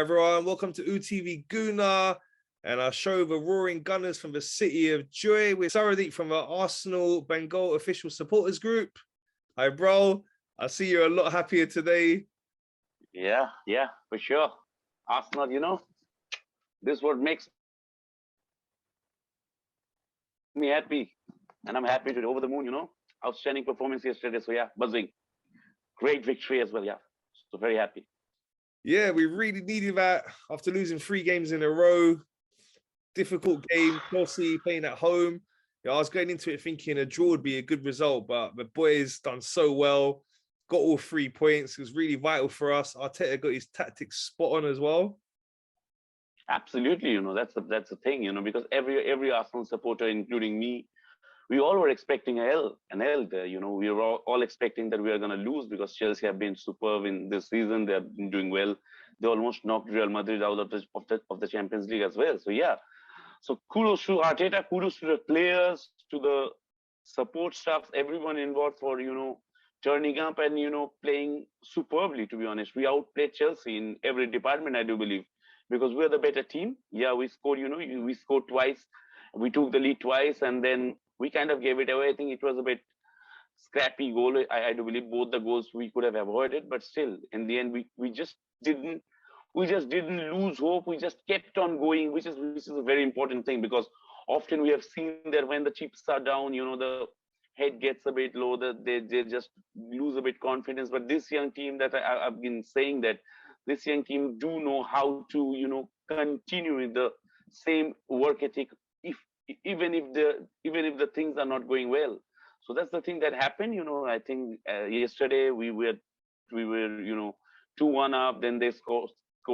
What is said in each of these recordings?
everyone, welcome to UTV Guna and our show of the Roaring Gunners from the City of Joy with Saradeep from our Arsenal Bengal official supporters group. Hi, bro. I see you're a lot happier today. Yeah, for sure. Arsenal, this is what makes me happy. And I'm happy to over the moon, Outstanding performance yesterday. So yeah, buzzing. Great victory as well, yeah. So very happy. Yeah, we really needed that after losing 3 games in a row. Difficult game, Chelsea playing at home. I was going into it thinking a draw would be a good result, but the boys done so well, got all 3 points. It was really vital for us. Arteta got his tactics spot on as well. Absolutely, that's the thing, because every Arsenal supporter, including me, we all were expecting an L there. We were all expecting that we are going to lose because Chelsea have been superb in this season. They have been doing well. They almost knocked Real Madrid out of the Champions League as well. So yeah, so kudos to Arteta, kudos to the players, to the support staff, everyone involved for turning up and playing superbly. To be honest, we outplayed Chelsea in every department, I do believe, because we're the better team. Yeah, we scored. We scored twice. We took the lead twice, and then we kind of gave it away. I think it was a bit scrappy goal. I do believe both the goals we could have avoided, but still, in the end, we just didn't lose hope. We just kept on going, which is a very important thing, because often we have seen that when the chips are down, the head gets a bit low, that they just lose a bit confidence. But this young team that I've been saying that this young team do know how to continue with the same work ethic even if the things are not going well. So that's the thing that happened. I think yesterday we were 2-1 up, then they scored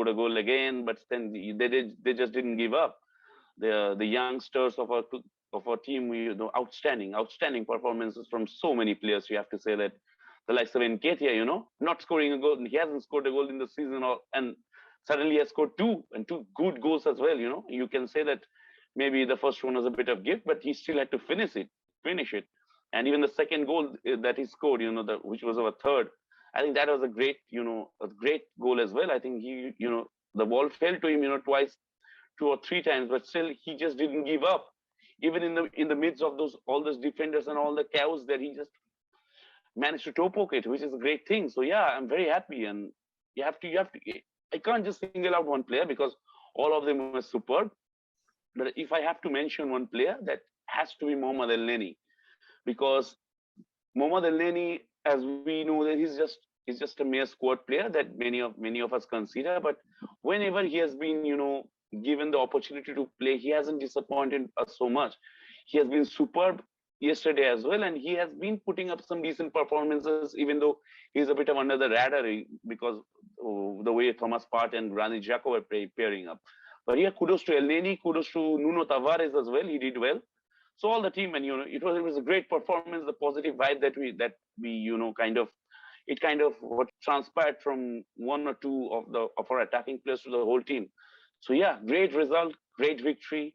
a goal again, but then they just didn't give up. The youngsters of our team, outstanding performances from so many players. You have to say that the likes of Nketiah, not scoring a goal. He hasn't scored a goal in the season, and suddenly has scored 2 good goals as well. You can say that maybe the first one was a bit of gift, but he still had to finish it. And even the second goal that he scored, which was our third, I think that was a great goal as well. I think he, the ball fell to him, twice, 2 or 3 times, but still he just didn't give up. Even in the midst of all those defenders and all the chaos, that he just managed to toe poke it, which is a great thing. So yeah, I'm very happy. And you have to. I can't just single out one player because all of them were superb. But if I have to mention one player, that has to be Mohamed Elneny, because Mohamed Elneny, as we know, that he's just a mere squad player that many of us consider. But whenever he has been, given the opportunity to play, he hasn't disappointed us so much. He has been superb yesterday as well, and he has been putting up some decent performances, even though he's a bit of under the radar because the way Thomas Partey and Granit Xhaka were pairing up. But yeah, kudos to Elneny, kudos to Nuno Tavares as well. He did well. So all the team, and it was a great performance. The positive vibe that we kind of what transpired from 1 or 2 of our attacking players to the whole team. So yeah, great result, great victory,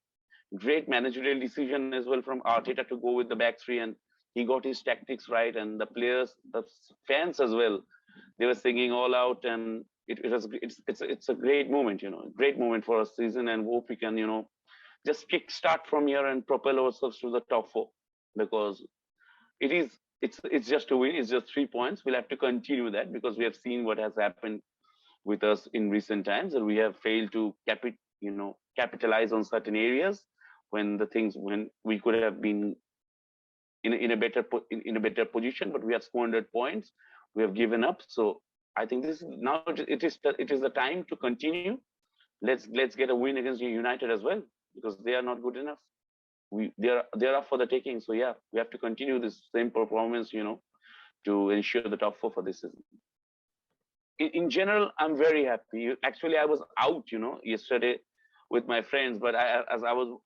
great managerial decision as well from Arteta to go with the back 3, and he got his tactics right, and the players, the fans as well, they were singing all out, and it's a great moment, great moment for our season, and hope we can, just kick start from here and propel ourselves to the top 4, because it's just a win, it's just 3 points. We'll have to continue that because we have seen what has happened with us in recent times, and we have failed to capitalize on certain areas when we could have been in a better position, but we have squandered points. We have given up. So I think it is the time to continue. Let's get a win against United as well, because they are not good enough. They're up for the taking. So yeah, we have to continue this same performance, to ensure the top 4 for this season. In general, I'm very happy. Actually, I was out, yesterday with my friends, but I was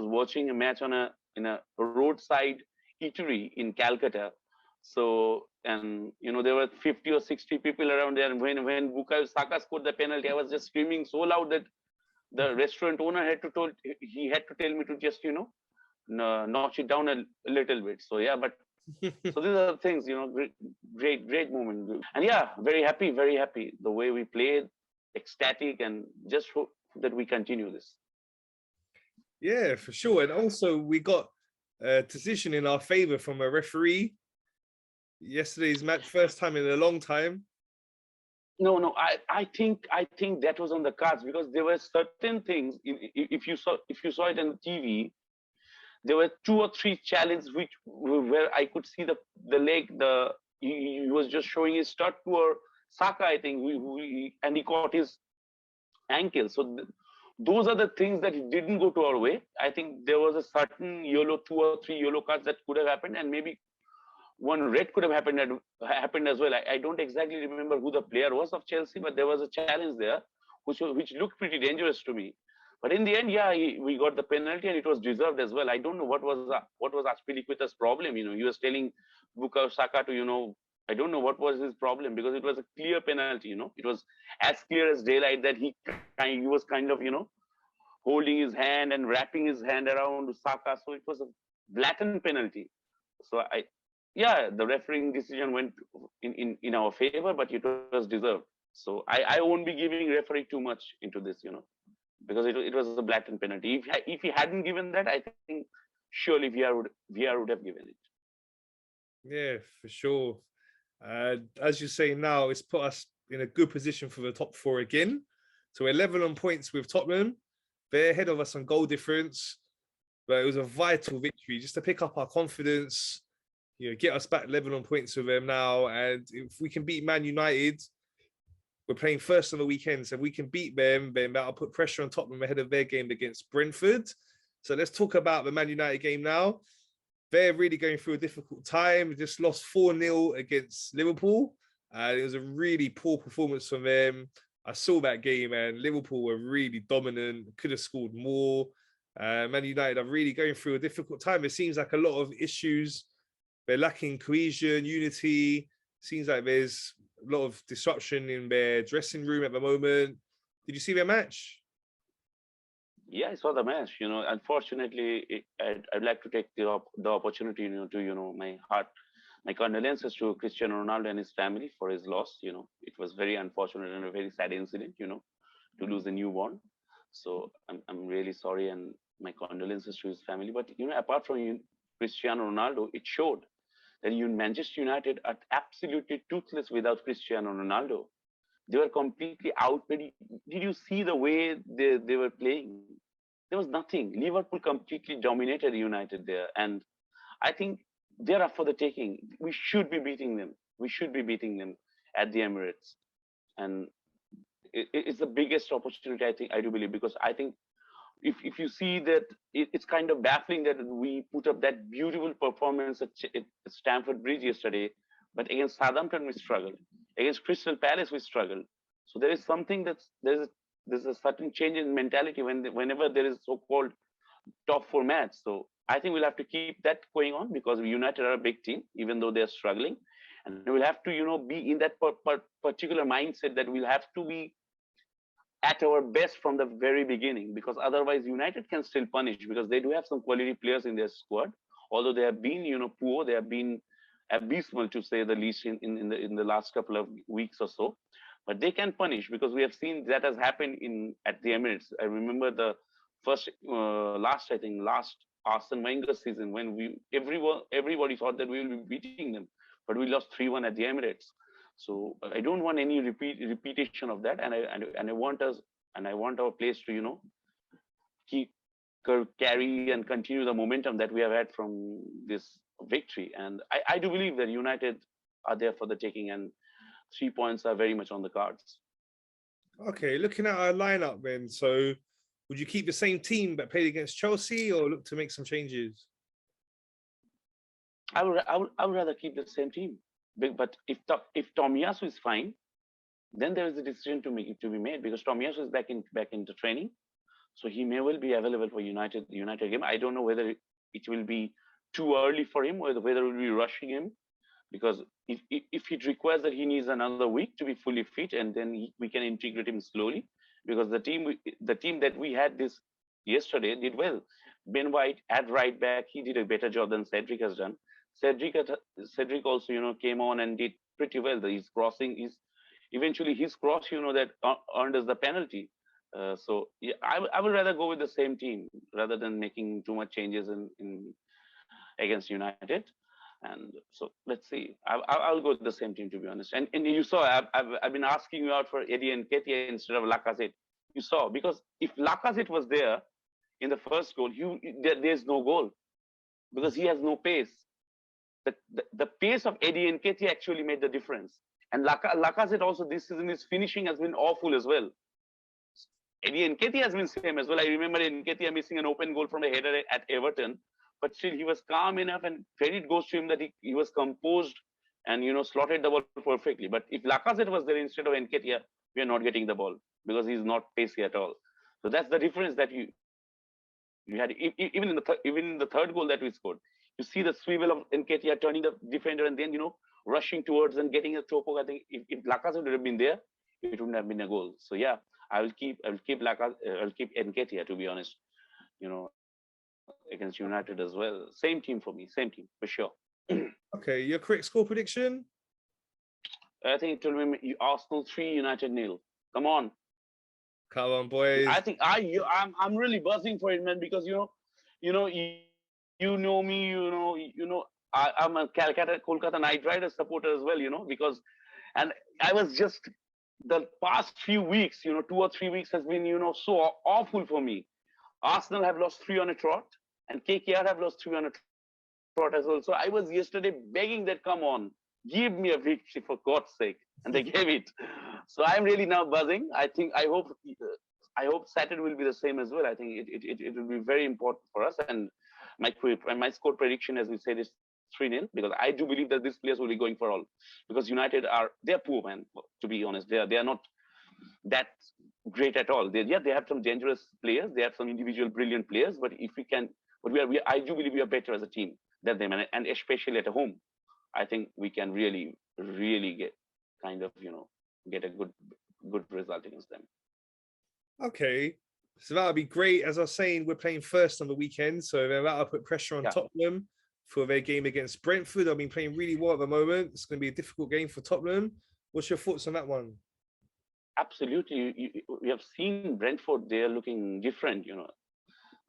watching a match in a roadside eatery in Calcutta. So, and there were 50 or 60 people around there. And when Bukayo Saka scored the penalty, I was just screaming so loud that the restaurant owner had to tell me to just notch it down a little bit. So yeah, but so these are the things, great moment. And yeah, very happy the way we played, ecstatic and just hope that we continue this. Yeah, for sure. And also, we got a decision in our favor from a referee. Yesterday's match, first time in a long time. No, I think that was on the cards because there were certain things. If you saw it on the TV, there were 2 or 3 challenges where I could see the leg. He was just showing his start to Saka, I think, and he caught his ankle. So those are the things that didn't go to our way. I think there was a certain 2 or 3 yellow cards that could have happened, and maybe one red could have happened as well. I don't exactly remember who the player was of Chelsea, but there was a challenge there, which looked pretty dangerous to me. But in the end, yeah, we got the penalty and it was deserved as well. I don't know what was Azpilicueta's problem. He was telling Bukayo Saka to, I don't know what was his problem because it was a clear penalty. It was as clear as daylight that he was kind of, holding his hand and wrapping his hand around Saka. So it was a blatant penalty. So the refereeing decision went in our favor, but it was deserved. So I won't be giving referee too much into this, because it was a blatant penalty. If he hadn't given that, I think surely VR would have given it. Yeah, for sure. As you say now, it's put us in a good position for the top 4 again. So we're 11 on points with Tottenham. They're ahead of us on goal difference. But it was a vital victory just to pick up our confidence, get us back 11 on points with them now. And if we can beat Man United, we're playing first on the weekend. So if we can beat them, then that'll put pressure on Tottenham ahead of their game against Brentford. So let's talk about the Man United game now. They're really going through a difficult time. Just lost 4-0 against Liverpool. It was a really poor performance from them. I saw that game and Liverpool were really dominant, could have scored more. Man United are really going through a difficult time. It seems like a lot of issues. They're lacking cohesion, unity. Seems like there's a lot of disruption in their dressing room at the moment. Did you see their match? Yeah, I saw the match. Unfortunately, I'd like to take the opportunity, to my condolences to Cristiano Ronaldo and his family for his loss. It was very unfortunate and a very sad incident. To lose a newborn. So I'm really sorry and my condolences to his family. But apart from Cristiano Ronaldo, it showed that Manchester United are absolutely toothless without Cristiano Ronaldo. They were completely outplayed. Did you see the way they were playing? There was nothing. Liverpool completely dominated United there. And I think they're up for the taking. We should be beating them. We should be beating them at the Emirates. And it's the biggest opportunity, I do believe, because I think if you see that it's kind of baffling that we put up that beautiful performance at Stamford Bridge yesterday, but against Southampton we struggled. Against Crystal Palace we struggled. So there is something there's a certain change in mentality whenever there is so-called top 4 match. So I think we'll have to keep that going on because United are a big team, even though they're struggling. And we'll have to, be in that particular mindset that we'll have to be at our best from the very beginning, because otherwise United can still punish because they do have some quality players in their squad. Although they have been, poor, they have been abysmal to say the least in the last couple of weeks or so. But they can punish because we have seen that has happened at the Emirates. I remember the last Arsene Wenger season when everybody thought that we will be beating them, but we lost 3-1 at the Emirates. So I don't want any repetition of that, and I want our players to carry and continue the momentum that we have had from this victory. And I do believe that United are there for the taking, and 3 points are very much on the cards. Okay, looking at our lineup then, so would you keep the same team that played against Chelsea or look to make some changes? I would rather keep the same team. But if Tomiyasu is fine, then there is a decision to be made because Tomiyasu is back into training, so he may well be available for United game. I don't know whether it will be too early for him or whether we'll be rushing him, because if it requires that he needs another week to be fully fit, and then we can integrate him slowly, because the team that we had this yesterday did well. Ben White at right back, he did a better job than Cedric has done. Cedric also, came on and did pretty well. His crossing, eventually his cross, that earned us the penalty. So yeah, I would rather go with the same team rather than making too much changes in against United. And so let's see. I'll go with the same team, to be honest. And you saw I've been asking you out for Eddie and Nketiah instead of Lacazette. You saw, because if Lacazette was there in the first goal, there's no goal because he has no pace. The pace of Eddie and Nketiah actually made the difference. And Lacazette also this season, his finishing has been awful as well. Eddie Nketiah has been same as well. I remember Nketiah missing an open goal from a header at Everton, but still he was calm enough, and credit goes to him that he was composed and slotted the ball perfectly. But if Lacazette was there instead of Nketiah, we are not getting the ball because he's not pacey at all. So that's the difference that you had even in the third goal that we scored. You see the swivel of Nketiah turning the defender and then rushing towards and getting a toe poke. I think if Lacazette would have been there, it wouldn't have been a goal. So yeah, I will keep Nketiah, to be honest. Against United as well. Same team for me. Same team for sure. Okay, your correct score prediction? I think it will be Arsenal 3, United 0. Come on. Come on, boys. I think I'm really buzzing for it, man, because you know me, I'm a Kolkata Knight Riders supporter as well, because, and I was just, the past few weeks, 2 or 3 weeks has been, so awful for me. Arsenal have lost 3 on a trot, and KKR have lost 3 on a trot as well. So I was yesterday begging that, come on, give me a victory for God's sake, and they gave it. So I'm really now buzzing. I hope Saturday will be the same as well. I think it will be very important for us. And my score prediction, as we said, is 3-0, because I do believe that these players will be going for all. Because United they're poor, man. To be honest, they are not that great at all. They have some dangerous players. They have some individual brilliant players. But if we can, I do believe we are better as a team than them, and especially at home, I think we can really, really get get a good result against them. Okay, so that'll be great. As I was saying, we're playing first on the weekend, so that'll put pressure on Tottenham for their game against Brentford. I've been playing really well at the moment. It's going to be a difficult game for Tottenham. What's your thoughts on that one? Absolutely. We have seen Brentford. They're looking different.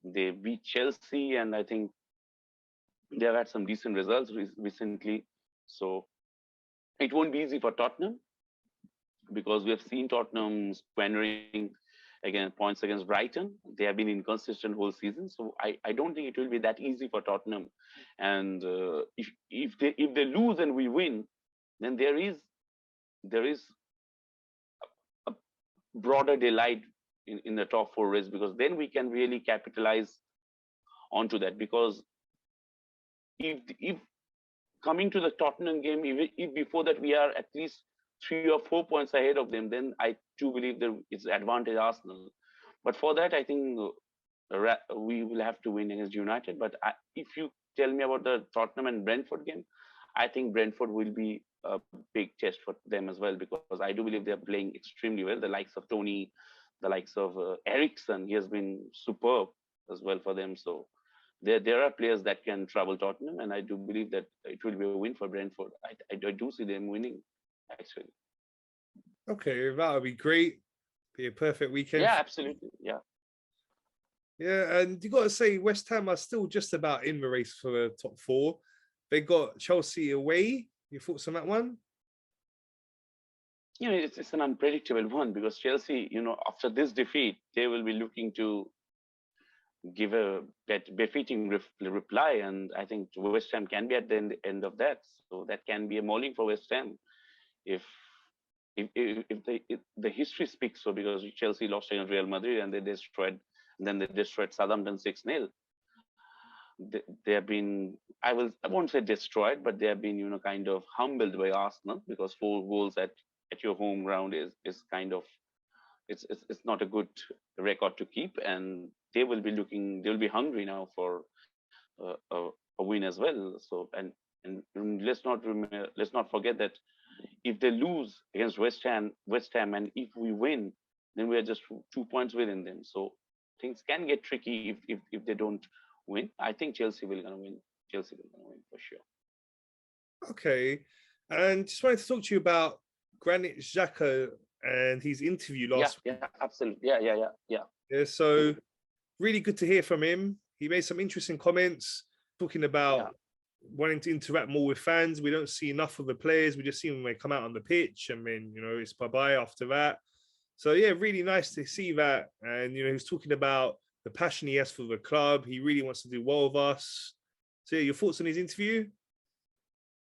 They beat Chelsea, and I think they have had some decent results recently. So it won't be easy for Tottenham, because we have seen Tottenham squandering points against Brighton. They have been inconsistent whole season. So I don't think it will be that easy for Tottenham. And if they lose and we win, then there is a broader daylight in the top 4 race, because then we can really capitalize onto that. Because if coming to the Tottenham game, if before that we are at least 3 or 4 points ahead of them, then I do believe that it's advantage Arsenal. But for that, I think we will have to win against United. But if you tell me about the Tottenham and Brentford game, I think Brentford will be a big test for them as well, because I do believe they're playing extremely well. The likes of Tony, the likes of Eriksen, he has been superb as well for them. So there are players that can trouble Tottenham, and I do believe that it will be a win for Brentford. I do see them winning, actually. Okay, that would be great. Be a perfect weekend. Yeah, absolutely. Yeah. Yeah, and you got to say West Ham are still just about in the race for the top 4. They got Chelsea away. Your thoughts on that one? It's an unpredictable one, because Chelsea, after this defeat, they will be looking to give a befitting reply, and I think West Ham can be at the end of that. So that can be a mauling for West Ham if the history speaks so, because Chelsea lost against Real Madrid and they destroyed Southampton 6-0. They have been, I won't say destroyed, but they have been kind of humbled by Arsenal, because 4 goals at your home ground is kind of, it's not a good record to keep, and they will be hungry now for a win as well. So and let's not forget that if they lose against West Ham, and if we win, then we are just 2 points within them. So things can get tricky if they don't win. I think Chelsea will gonna win. Chelsea will gonna win for sure. Okay, and just wanted to talk to you about Granit Xhaka and his interview last week. Yeah, absolutely. Yeah. Yeah, so really good to hear from him. He made some interesting comments talking about wanting to interact more with fans. We don't see enough of the players. We just see them when they come out on the pitch, and then it's bye-bye after that. So yeah, really nice to see that. And he was talking about the passion he has for the club. He really wants to do well with us. So yeah, your thoughts on his interview?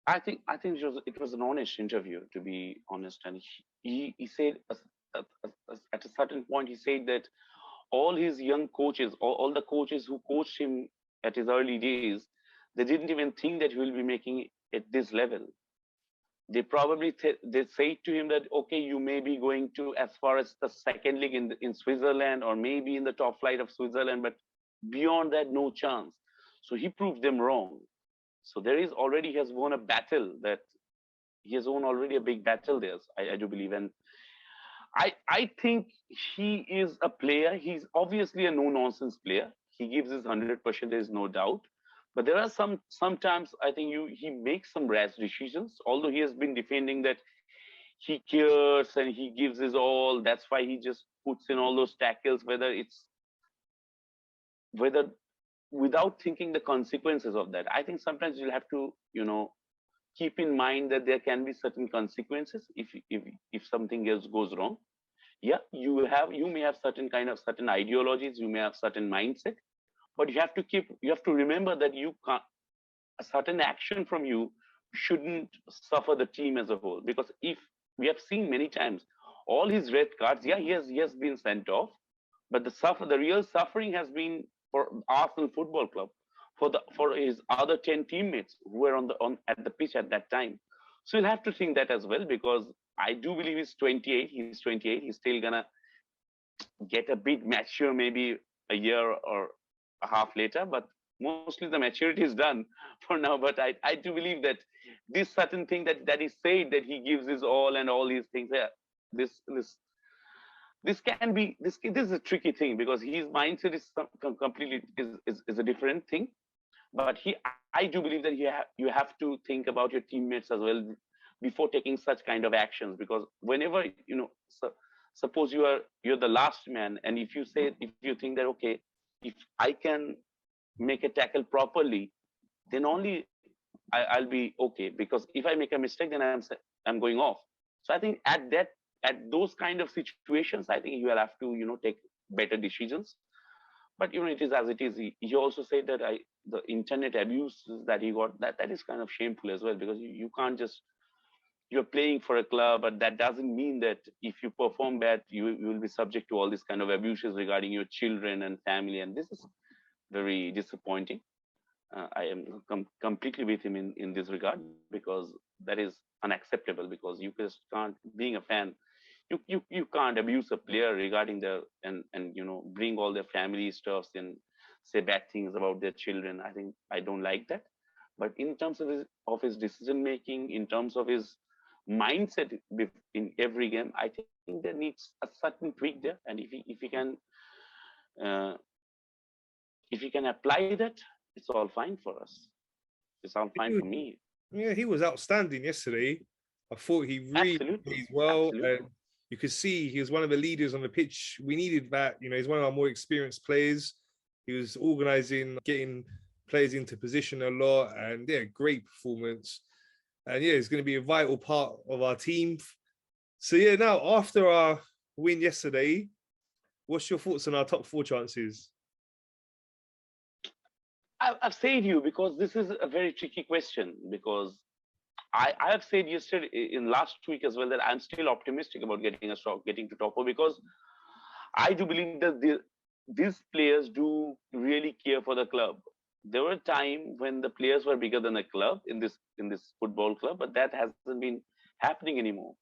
I think it was an honest interview, to be honest, and he said at a certain point he said that all his young coaches, all the coaches who coached him at his early days, they didn't even think that he will be making it at this level. They probably they say to him that, okay, you may be going to as far as the second league in Switzerland, or maybe in the top flight of Switzerland, but beyond that, no chance. So he proved them wrong. So he has won a battle, that he has won already a big battle there. I do believe, and I think he is a player. He's obviously a no-nonsense player. He gives his 100%. There is no doubt. But there are sometimes I think he makes some rash decisions. Although he has been defending that he cares and he gives his all. That's why he just puts in all those tackles, whether without thinking the consequences of that. I think sometimes you'll have to keep in mind that there can be certain consequences if something else goes wrong. Yeah, you may have certain ideologies, you may have certain mindset, but you have to remember that a certain action from you shouldn't suffer the team as a whole. Because if we have seen many times all his red cards, yeah, he has been sent off, but the real suffering has been for Arsenal Football Club, for his other 10 teammates who were at the pitch at that time. So you'll have to think that as well, because I do believe he's 28. He's 28. He's still gonna get a bit mature, maybe a year or a half later. But mostly the maturity is done for now. But I do believe that this certain thing that he said, that he gives his all and all these things. Yeah, this is a tricky thing, because his mindset is completely is a different thing. But I do believe that you have to think about your teammates as well before taking such kind of actions. Because whenever suppose you're the last man, and if you think that, okay, if I can make a tackle properly, then only I'll be okay. Because if I make a mistake, then I'm going off. So I think at those kind of situations, I think you will have to take better decisions. But it is as it is. He also said that the internet abuse that he got, that is kind of shameful as well, because you can't just, you're playing for a club, but that doesn't mean that if you perform bad, you will be subject to all these kind of abuses regarding your children and family. And this is very disappointing. I am completely with him in this regard, because that is unacceptable. Because you just can't, being a fan, you can't abuse a player regarding and bring all their family stuffs and say bad things about their children. I don't like that. But in terms of his decision making, in terms of his mindset in every game, I think there needs a certain tweak there. And if he can apply that, it's all fine for us. It's all fine for me. Yeah, he was outstanding yesterday. I thought he really played well. And you could see he was one of the leaders on the pitch. We needed that. He's one of our more experienced players. He was organizing, getting players into position a lot. And yeah, great performance. And yeah, it's going to be a vital part of our team. So yeah, now after our win yesterday, what's your thoughts on our top 4 chances? I've said you, because this is a very tricky question, because I have said yesterday, in last week as well, that I'm still optimistic about getting to top 4, because I do believe that these players do really care for the club. There were a time when the players were bigger than the club in this football club, but that hasn't been happening anymore.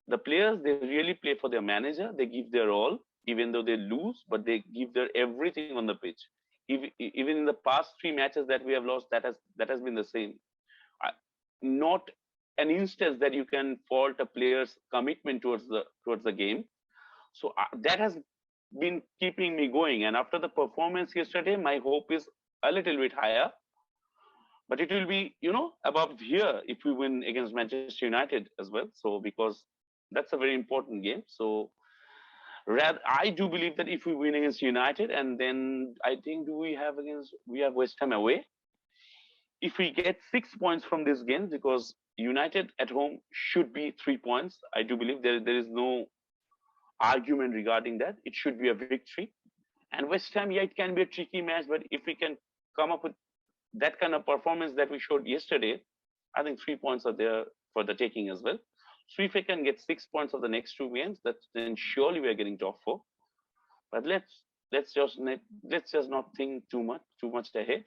The players, they really play for their manager. They give their all, even though they lose, but they give their everything on the pitch. Even in the past 3 matches that we have lost, that has been the same. Not an instance that you can fault a player's commitment towards the game. So that has been keeping me going. And after the performance yesterday, my hope is a little bit higher. But it will be, above here if we win against Manchester United as well. So because That's a very important game. So I do believe that if we win against United, and then I think we have West Ham away. If we get 6 points from this game, because United at home should be 3 points, I do believe there is no argument regarding that. It should be a victory. And West Ham, yeah, it can be a tricky match, but if we can come up with that kind of performance that we showed yesterday, I think 3 points are there for the taking as well. So if we can get 6 points of the next two games, then surely we are getting top four. But let's just not think too much ahead.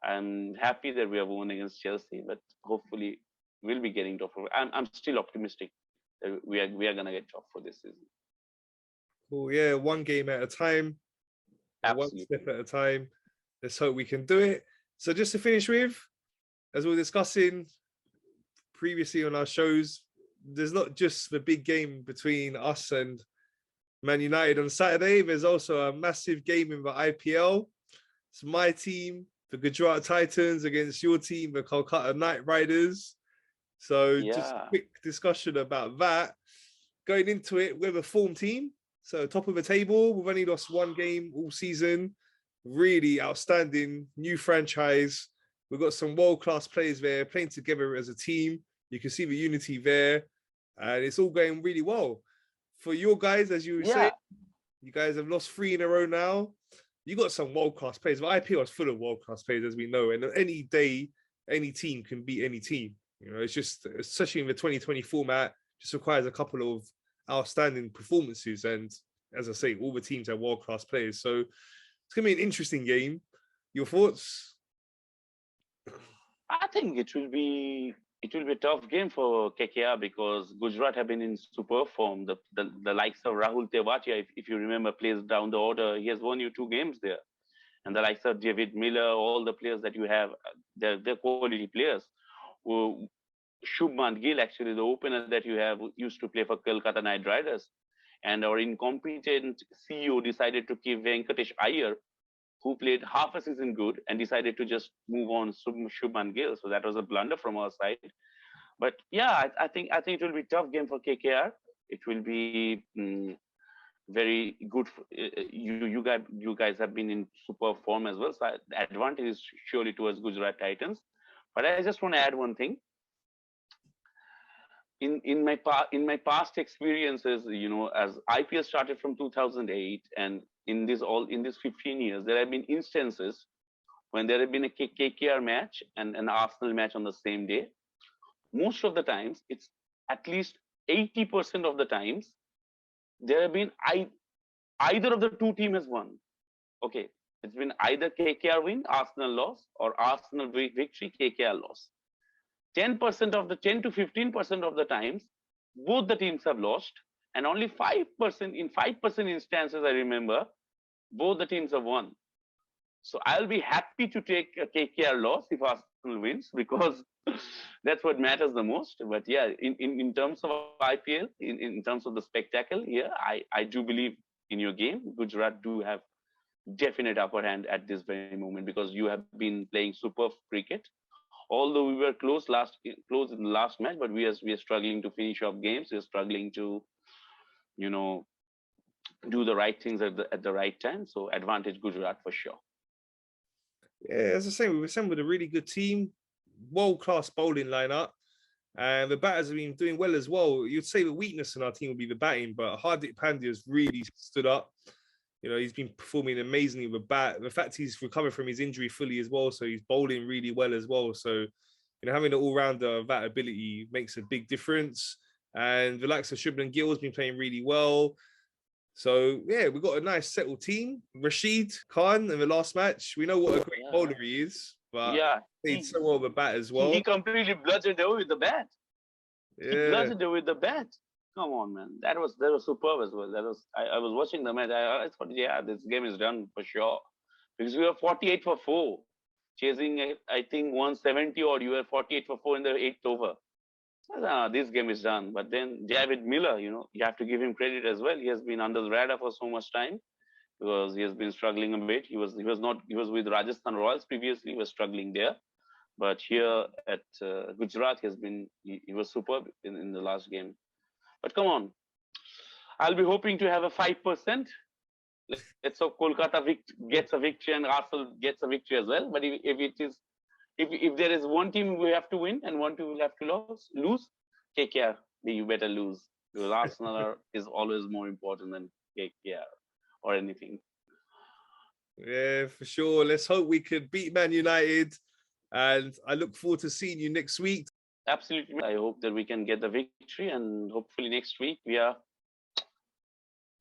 I'm happy that we have won against Chelsea, but hopefully we'll be getting top four. I'm still optimistic that we are gonna get top four this season. Cool. Yeah, one game at a time, one step at a time. Let's hope we can do it. So just to finish with, as we were discussing previously on our shows, there's not just the big game between us and Man United on Saturday. There's also a massive game in the IPL. It's my team, the Gujarat Titans, against your team, the Kolkata Knight Riders. So just a quick discussion about that. Going into it, we're a form team. So top of the table, we've only lost one game all season. Really outstanding new franchise. We've got some world-class players there playing together as a team. You can see the unity there. And it's all going really well. For your guys, as you were saying, you guys have lost 3 in a row now. You got some world-class players. The IPL is full of world-class players, as we know. And any day, any team can beat any team. You know, it's just, especially in the 2020 format, just requires a couple of outstanding performances. And as I say, all the teams have world-class players. So it's going to be an interesting game. Your thoughts? I think it will be a tough game for KKR because Gujarat have been in superb form. The likes of Rahul Tewatia, if you remember, plays down the order. He has won you 2 games there. And the likes of David Miller, all the players that you have, they're quality players. Shubman Gill, actually, the opener that you have, used to play for Kolkata Knight Riders. And our incompetent CEO decided to keep Venkatesh Iyer, who played half a season good and decided to just move on Shubman Gill. So that was a blunder from our side. But yeah, I think it will be a tough game for KKR. It will be very good. You guys have been in super form as well. So the advantage is surely towards Gujarat Titans. But I just want to add one thing. In my past experiences, you know, as IPL started from 2008, and in these 15 years, there have been instances when there have been a KKR match and an Arsenal match on the same day. Most of the times, it's at least 80% of the times there have been either of the two teams has won. Okay, it's been either KKR win, Arsenal loss, or Arsenal victory, KKR loss. 10 to 15% of the times, both the teams have lost, and only 5% in 5% instances, I remember, both the teams have won. So I'll be happy to take a KKR loss if Arsenal wins, because that's what matters the most. But yeah, in terms of IPL, in terms of the spectacle, yeah, I do believe in your game. Gujarat do have definite upper hand at this very moment because you have been playing superb cricket. Although we were close in the last match, but we are struggling to finish off games. We're struggling to, you know, do the right things at the right time. So advantage Gujarat for sure. Yeah, as I say, we've assembled a really good team, world-class bowling lineup, and the batters have been doing well as well. You'd say the weakness in our team would be the batting, but Hardik Pandya has really stood up. You know, he's been performing amazingly with bat. The fact he's recovered from his injury fully as well, so he's bowling really well as well. So, you know, having an all-rounder of that ability makes a big difference. And the likes of Shubman Gill has been playing really well. So, yeah, we've got a nice settled team. Rashid Khan in the last match, we know what a great bowler he is, but played so well with the bat as well. He completely bludgeoned away with the bat. Yeah. He bludgeoned away with the bat. Come on, man. That was superb as well. I was watching the match. I thought, yeah, this game is done for sure. Because we were 48 for 4. Chasing, I think, 170 or you were 48 for 4 in the 8th over. This game is done. But then David Miller, you know, you have to give him credit as well. He has been under the radar for so much time because he has been struggling a bit. He was with Rajasthan Royals previously. He was struggling there. But here at Gujarat, he was superb in the last game. But come on, I'll be hoping to have a 5%. Let's hope Kolkata gets a victory and Arsenal gets a victory as well. But if there is one team we have to win and one team we have to lose, KKR, you better lose, because Arsenal is always more important than KKR or anything. Yeah, for sure. Let's hope we could beat Man United, and I look forward to seeing you next week. Absolutely. I hope that we can get the victory, and hopefully next week we are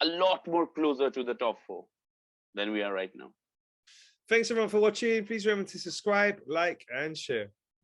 a lot more closer to the top 4 than we are right now. Thanks everyone for watching. Please remember to subscribe, like, and share.